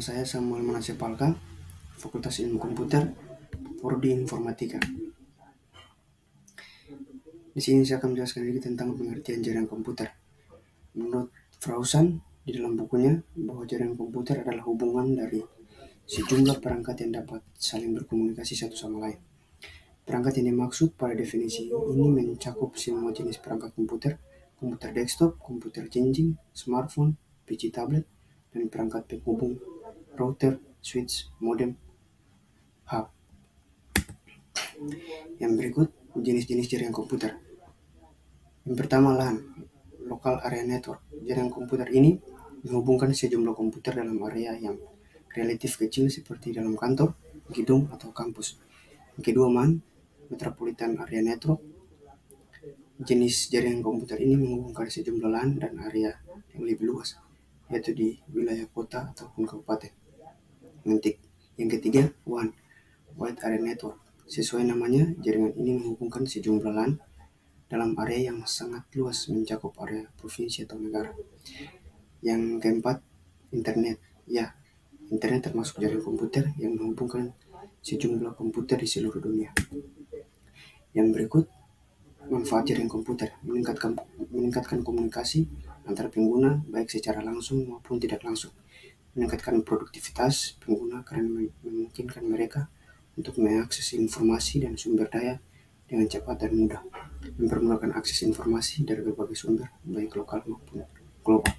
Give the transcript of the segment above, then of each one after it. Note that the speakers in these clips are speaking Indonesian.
saya Samuel Manasya Palka, Fakultas Ilmu Komputer, Prodi Informatika. Di sini saya akan menjelaskan sedikit tentang pengertian jaringan komputer. Menurut Frausan, di dalam bukunya, bahwa jaringan komputer adalah hubungan dari sejumlah perangkat yang dapat saling berkomunikasi satu sama lain. Perangkat yang dimaksud pada definisi ini mencakup semua jenis perangkat komputer, komputer desktop, komputer jinjing, smartphone, PC tablet, dan perangkat penghubung, router, switch, modem, hub. Yang berikut jenis-jenis jaringan komputer. Yang pertama LAN, Local Area Network. Jaringan komputer ini menghubungkan sejumlah komputer dalam area yang relatif kecil seperti dalam kantor, gedung, atau kampus. Yang kedua MAN, Metropolitan Area Network. Jenis jaringan komputer ini menghubungkan sejumlah LAN dan area yang lebih luas, yaitu di wilayah kota ataupun kabupaten. Yang ketiga WAN, Wide Area Network. Sesuai namanya, jaringan ini menghubungkan sejumlah LAN dalam area yang sangat luas mencakup area provinsi atau negara. Yang keempat, internet. Ya, internet termasuk jaringan komputer yang menghubungkan sejumlah komputer di seluruh dunia. Yang berikut, manfaat jaringan komputer meningkatkan komunikasi antara pengguna baik secara langsung maupun tidak langsung. Meningkatkan produktivitas pengguna karena memungkinkan mereka untuk mengakses informasi dan sumber daya dengan cepat dan mudah. Mempermudahkan akses informasi dari berbagai sumber, baik lokal maupun global.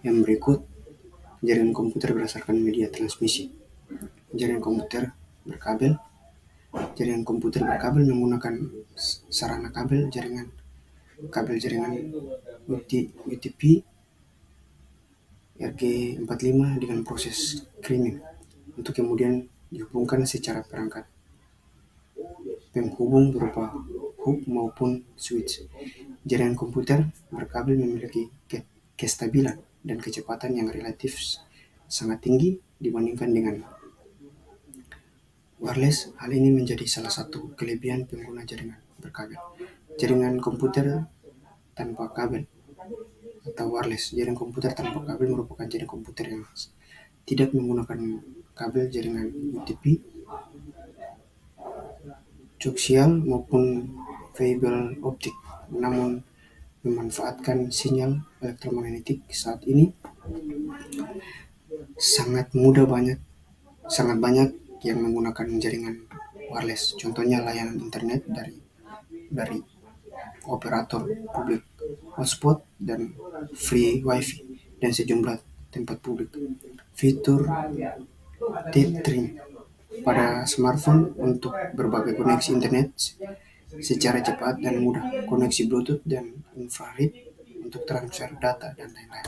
Yang berikut, jaringan komputer berdasarkan media transmisi. Jaringan komputer berkabel. Jaringan komputer berkabel menggunakan sarana kabel jaringan UTP RG45 dengan proses streaming untuk kemudian dihubungkan secara perangkat penghubung berupa hub maupun switch. Jaringan komputer berkabel memiliki kestabilan dan kecepatan yang relatif sangat tinggi dibandingkan dengan wireless. Hal ini menjadi salah satu kelebihan pengguna jaringan berkabel. Jaringan komputer tanpa kabel atau wireless. Jaringan komputer tanpa kabel merupakan jaringan komputer yang tidak menggunakan kabel jaringan UTP, koaksial maupun fiber optik, namun memanfaatkan sinyal elektromagnetik. Saat ini sangat banyak yang menggunakan jaringan wireless. Contohnya layanan internet dari operator publik, hotspot dan free wifi, dan sejumlah tempat publik. Fitur tethering pada smartphone untuk berbagai koneksi internet secara cepat dan mudah, koneksi Bluetooth dan infrared untuk transfer data, dan lain-lain.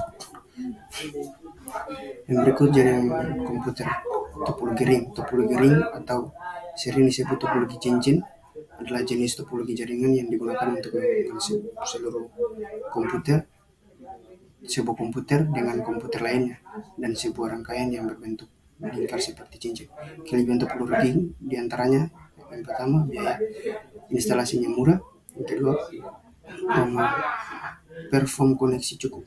Yang berikut jaringan komputer topologi ring. Topologi ring atau sering disebut topologi cincin adalah jenis topologi jaringan yang digunakan untuk menghubungkan sebuah komputer dengan komputer lainnya dan sebuah rangkaian yang berbentuk lingkar seperti cincin. Kelebihan topologi diantaranya, yang pertama, biaya instalasinya murah. Yang kedua, perform koneksi cukup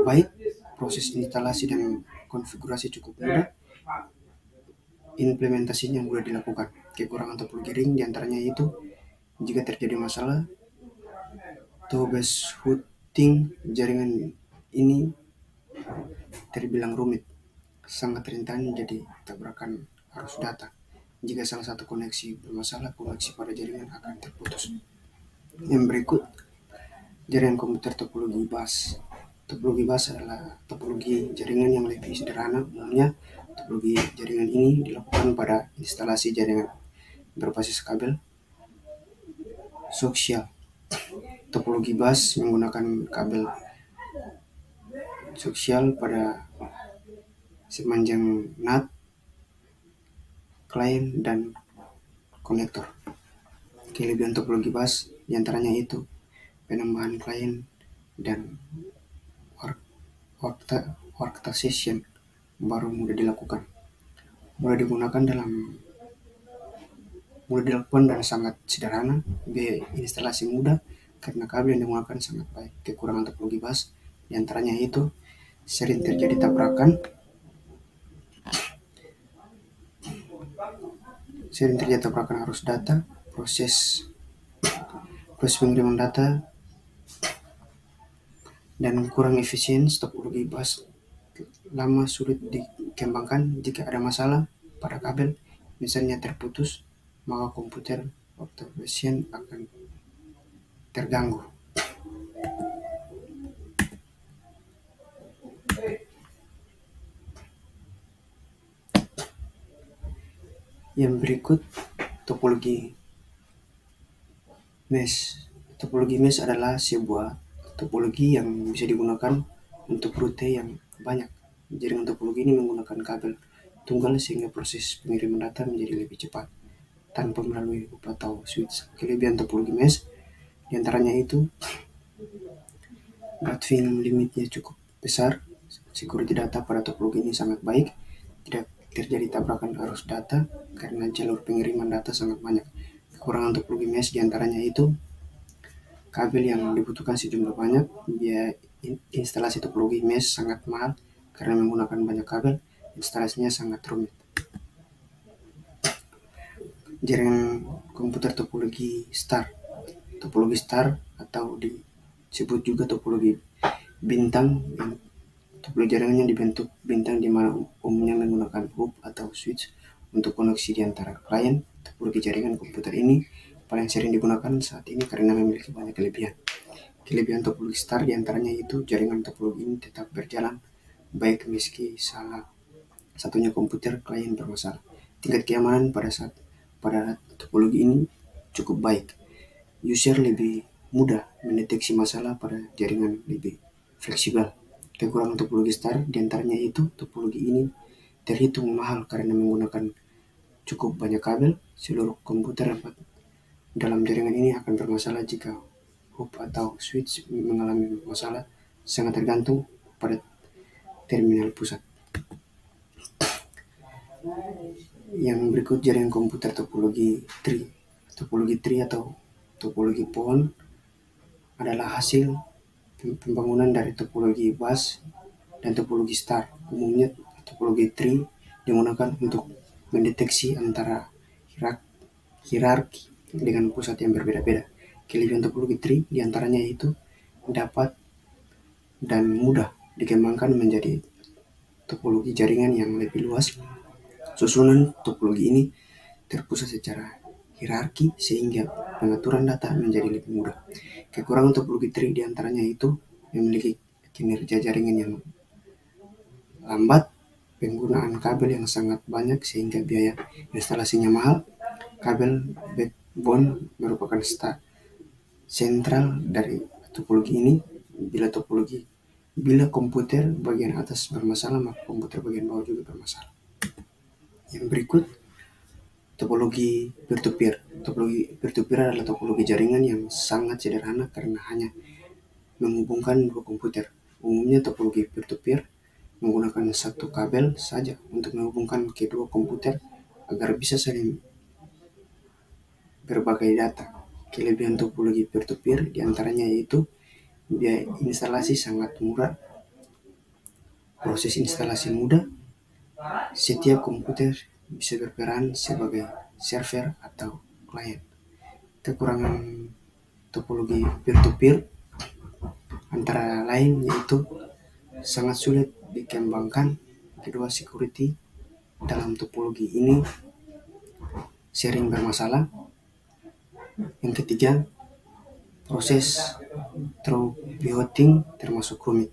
baik, proses instalasi dan konfigurasi cukup mudah, implementasinya mudah dilakukan. Kekurangan topologi ring diantaranya itu jika terjadi masalah troubleshooting jaringan ini terbilang rumit, sangat rentan jadi tabrakan arus data. Jika salah satu koneksi bermasalah, koneksi pada jaringan akan terputus. Yang berikut, jaringan komputer topologi bus. Topologi bus adalah topologi jaringan yang lebih sederhana. Umumnya, topologi jaringan ini dilakukan pada instalasi jaringan berbasis kabel koaksial. Topologi bus menggunakan kabel koaksial pada sepanjang NAT, klien, dan konektor. Kelebihan topologi bus diantaranya itu penambahan klien dan workstation baru mudah dilakukan, mudah dilakukan dan sangat sederhana. Biaya instalasi mudah karena kabel yang digunakan sangat baik. Kekurangan topologi bus diantaranya itu sering terjadi tabrakan sering terjadi tabrakan arus data, proses pengiriman data, dan kurang efisien. Topologi bus lama sulit dikembangkan. Jika ada masalah pada kabel, misalnya terputus, maka komputer operation akan terganggu. Yang berikut topologi mesh. Topologi mesh adalah sebuah topologi yang bisa digunakan untuk rute yang banyak. Jaringan topologi ini menggunakan kabel tunggal sehingga proses pengiriman data menjadi lebih cepat tanpa melalui hub atau switch. Kelebihan topologi mesh diantaranya itu bandwidth limitnya cukup besar, security data pada topologi ini sangat baik, tidak terjadi tabrakan arus data karena jalur pengiriman data sangat banyak. Kekurangan topologi mesh diantaranya itu kabel yang dibutuhkan sejumlah banyak, biaya instalasi topologi mesh sangat mahal karena menggunakan banyak kabel, instalasinya sangat rumit. Jaringan komputer topologi star. Topologi star atau disebut juga topologi bintang, topologi jaringannya dibentuk bintang di mana umumnya menggunakan hub atau switch untuk koneksi di antara klien. Topologi jaringan komputer ini paling sering digunakan saat ini karena memiliki banyak kelebihan. Kelebihan topologi star diantaranya itu jaringan topologi ini tetap berjalan baik meski salah satunya komputer klien bermasalah. Tingkat keamanan pada topologi ini cukup baik. User lebih mudah mendeteksi masalah pada jaringan, lebih fleksibel. Kekurangan topologi star diantaranya itu topologi ini terhitung mahal karena menggunakan cukup banyak kabel. Seluruh komputer dalam jaringan ini akan bermasalah jika hub atau switch mengalami masalah, sangat tergantung pada terminal pusat. Yang berikut jaringan komputer topologi tree. Topologi tree atau topologi pohon adalah hasil pembangunan dari topologi bus dan topologi star. Umumnya topologi tree digunakan untuk mendeteksi antara hierarki dengan pusat yang berbeda-beda. Kelebihan topologi tree diantaranya itu dapat dan mudah dikembangkan menjadi topologi jaringan yang lebih luas. Susunan topologi ini terpusat secara hierarki sehingga pengaturan data menjadi lebih mudah. Kekurangan topologi tree diantaranya itu memiliki kinerja jaringan yang lambat, penggunaan kabel yang sangat banyak sehingga biaya instalasinya mahal. Kabel backbone merupakan sentral dari topologi ini. Bila komputer bagian atas bermasalah, maka komputer bagian bawah juga bermasalah. Yang berikut topologi peer-to-peer. Topologi peer-to-peer adalah topologi jaringan yang sangat sederhana karena hanya menghubungkan dua komputer. Umumnya topologi peer-to-peer menggunakan satu kabel saja untuk menghubungkan kedua komputer agar bisa saling berbagai data. Kelebihan topologi peer-to-peer diantaranya yaitu biaya instalasi sangat murah, proses instalasi mudah, setiap komputer bisa berperan sebagai server atau klien. Kekurangan topologi peer-to-peer antara lain yaitu sangat sulit dikembangkan, kedua security dalam topologi ini sering bermasalah, yang ketiga proses troubleshooting termasuk rumit.